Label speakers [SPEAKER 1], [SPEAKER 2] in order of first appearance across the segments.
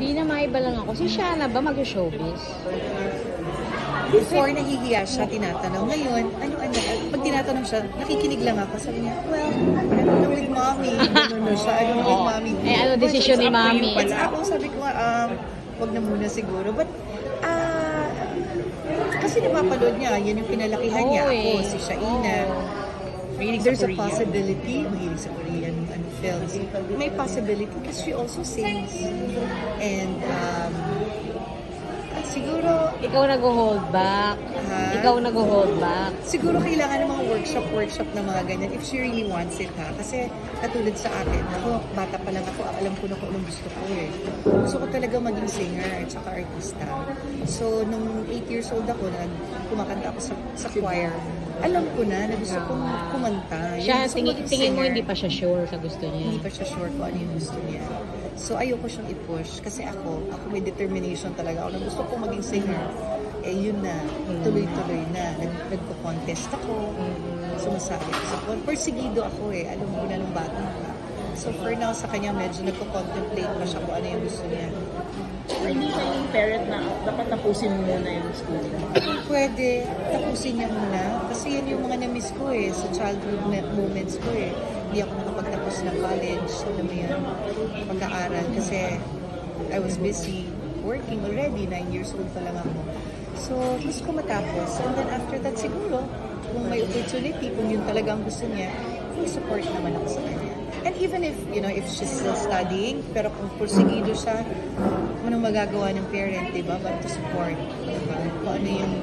[SPEAKER 1] Di na maiba lang ako. Si Shana ba mag-showbiz?
[SPEAKER 2] Before, nahihiya siya, tinatanong. Ngayon, ano, pag tinatanong siya, nakikinig lang ako. Sabi niya, well, I don't know with mommy. Ano siya, I don't know with mommy.
[SPEAKER 1] Eh, ano desisyon ni mommy?
[SPEAKER 2] What's up? Sabi ko, wag na muna siguro. But, kasi napapanood niya, yan yung pinalakihan niya. Ako, si Shaina. There's a possibility, mahilig sa Korean films. May possibility because she also sings. And, siguro,
[SPEAKER 1] ikaw nag-hold back. Ikaw nag-hold back.
[SPEAKER 2] Siguro kailangan ng mga workshop na mga ganyan if she really wants it, ha. Kasi katulad sa akin, ako, bata pa lang ako, alam ko na kung anong gusto ko eh. Gusto ko talaga maging singer at saka artista. So, nung 8 years old ako, kumakanta ako sa choir. Alam ko na gusto kong kumanta.
[SPEAKER 1] Siya, tingin mo hindi pa siya sure sa gusto niya?
[SPEAKER 2] Hindi pa siya sure kung ano yung gusto niya. So, ayoko siyang i-push. Kasi ako may determination talaga. Ako na gusto kong maging singer. Eh, yun na. Tuloy-tuloy na. Nagko-contest ako. Sumasali ako sa persigido ako eh. Alam ko na nung bata ka. So, for now, sa kanya, medyo nagko-contemplate pa siya kung ano yung gusto niya.
[SPEAKER 3] Hindi siya yung parent na dapat tapusin mo muna yung school.
[SPEAKER 2] Pwede, tapusin niya muna. Kasi yan yung mga na-miss ko eh, sa childhood moments ko eh. Hindi ako nakapagtapos ng college, alam mo yan, pag-aaral. Kasi I was busy working already, 9 years old pa lang ako. So, gusto ko matapos. And then after that, siguro, kung may opportunity, kung yun talaga ang gusto niya, may support naman ako sa kanya. And even if, if she's still studying, pero kung pursigido siya, anong magagawa ng parent, diba? But to support, diba? Kung ano yung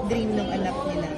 [SPEAKER 2] dream ng anak nila.